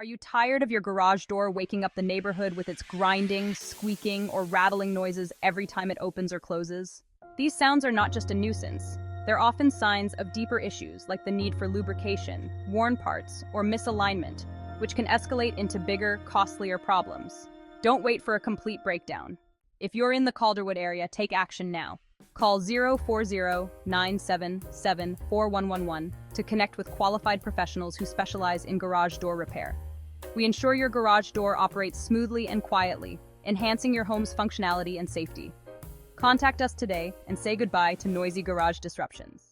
Are you tired of your garage door waking up the neighborhood with its grinding, squeaking, or rattling noises every time it opens or closes? These sounds are not just a nuisance. They're often signs of deeper issues like the need for lubrication, worn parts, or misalignment, which can escalate into bigger, costlier problems. Don't wait for a complete breakdown. If you're in the Calderwood area, take action now. Call 040-977-4111 to connect with qualified professionals who specialize in garage door repair. We ensure your garage door operates smoothly and quietly, enhancing your home's functionality and safety. Contact us today and say goodbye to noisy garage disruptions.